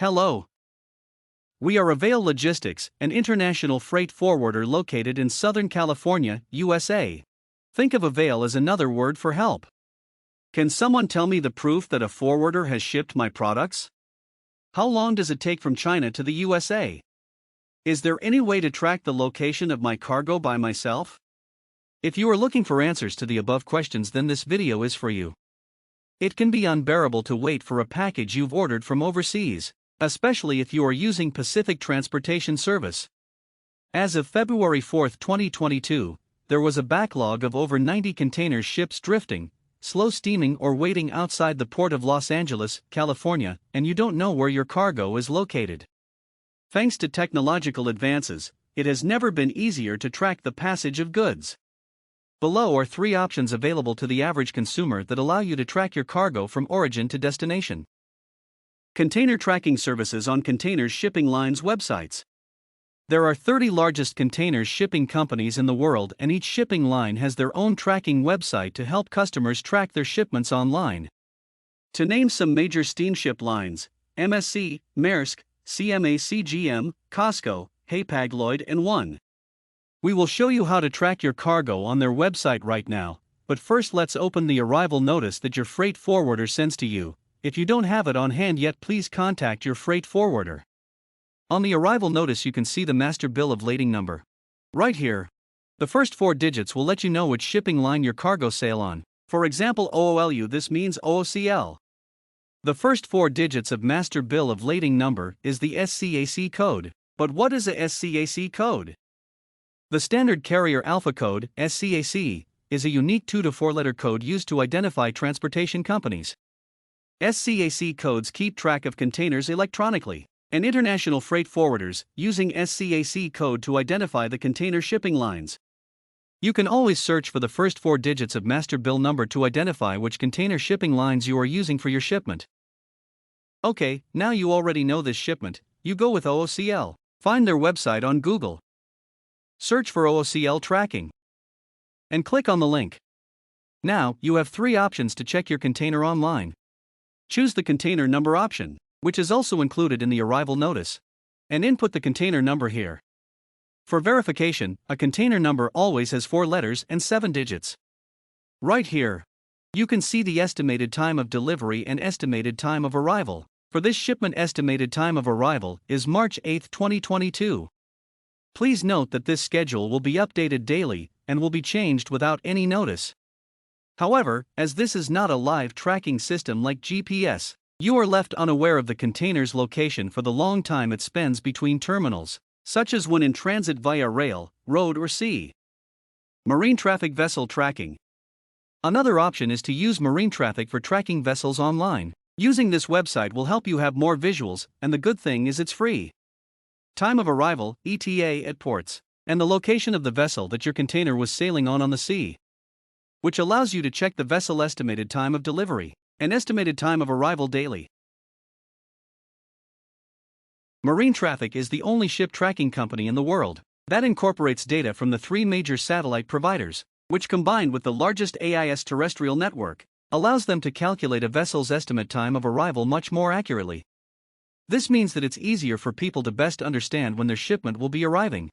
Hello. We are Avail Logistics, an international freight forwarder located in Southern California, USA. Think of Avail as another word for help. Can someone tell me the proof that a forwarder has shipped my products? How long does it take from China to the USA? Is there any way to track the location of my cargo by myself? If you are looking for answers to the above questions, then this video is for you. It can be unbearable to wait for a package you've ordered from overseas, especially if you are using Pacific Transportation Service. As of February 4, 2022, there was a backlog of over 90 container ships drifting, slow steaming or waiting outside the port of Los Angeles, California, and you don't know where your cargo is located. Thanks to technological advances, it has never been easier to track the passage of goods. Below are 3 options available to the average consumer that allow you to track your cargo from origin to destination. Container tracking services on container shipping lines websites. There are 30 largest container shipping companies in the world, and each shipping line has their own tracking website to help customers track their shipments online. To name some major steamship lines: MSC, Maersk, CMA CGM, Costco, Hapag-Lloyd and One. We will show you how to track your cargo on their website right now, but first let's open the arrival notice that your freight forwarder sends to you. If you don't have it on hand yet, please contact your freight forwarder. On the arrival notice you can see the master bill of lading number. Right here. The first 4 digits will let you know which shipping line your cargo sail on. For example, OOLU, this means OOCL. The first 4 digits of master bill of lading number is the SCAC code. But what is a SCAC code? The standard carrier alpha code, SCAC, is a unique 2 to 4 letter code used to identify transportation companies. SCAC codes keep track of containers electronically, and international freight forwarders using SCAC code to identify the container shipping lines. You can always search for the first 4 digits of master bill number to identify which container shipping lines you are using for your shipment. Okay, now you already know this shipment, you go with OOCL. Find their website on Google. Search for OOCL tracking. And click on the link. Now, you have 3 options to check your container online. Choose the container number option, which is also included in the arrival notice, and input the container number here. For verification, a container number always has 4 letters and 7 digits. Right here, you can see the estimated time of delivery and estimated time of arrival. For this shipment, estimated time of arrival is March 8, 2022. Please note that this schedule will be updated daily and will be changed without any notice. However, as this is not a live tracking system like GPS, you are left unaware of the container's location for the long time it spends between terminals, such as when in transit via rail, road or sea. Marine traffic vessel tracking. Another option is to use marine traffic for tracking vessels online. Using this website will help you have more visuals, and the good thing is it's free. Time of arrival, ETA at ports, and the location of the vessel that your container was sailing on the sea, which allows you to check the vessel estimated time of delivery and estimated time of arrival daily. Marine Traffic is the only ship tracking company in the world that incorporates data from the 3 major satellite providers, which combined with the largest AIS terrestrial network, allows them to calculate a vessel's estimate time of arrival much more accurately. This means that it's easier for people to best understand when their shipment will be arriving.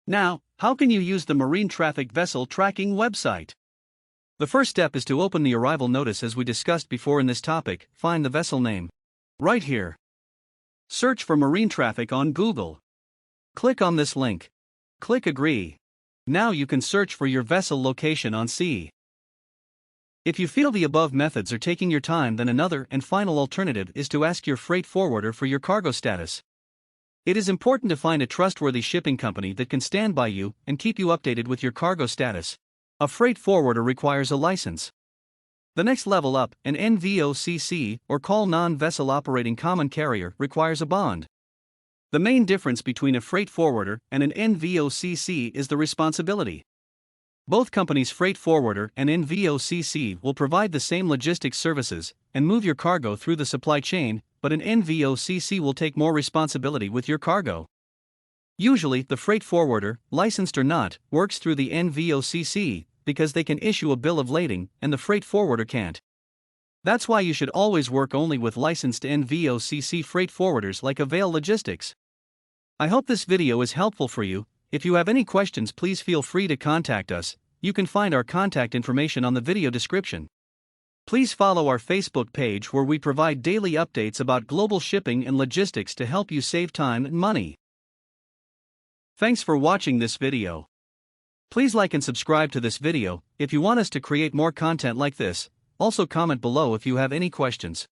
Now, how can you use the Marine Traffic Vessel Tracking website? The first step is to open the arrival notice as we discussed before in this topic. Find the vessel name. Right here. Search for marine traffic on Google. Click on this link. Click Agree. Now you can search for your vessel location on sea. If you feel the above methods are taking your time, then another and final alternative is to ask your freight forwarder for your cargo status. It is important to find a trustworthy shipping company that can stand by you and keep you updated with your cargo status. A freight forwarder requires a license. The next level up, an NVOCC, or Call Non-Vessel Operating Common Carrier, requires a bond. The main difference between a freight forwarder and an NVOCC is the responsibility. Both companies, freight forwarder and NVOCC, will provide the same logistics services and move your cargo through the supply chain, but an NVOCC will take more responsibility with your cargo. Usually, the freight forwarder, licensed or not, works through the NVOCC because they can issue a bill of lading and the freight forwarder can't. That's why you should always work only with licensed NVOCC freight forwarders like Avail Logistics. I hope this video is helpful for you. If you have any questions, please feel free to contact us. You can find our contact information on the video description. Please follow our Facebook page where we provide daily updates about global shipping and logistics to help you save time and money. Thanks for watching this video. Please like and subscribe to this video if you want us to create more content like this. Also comment below if you have any questions.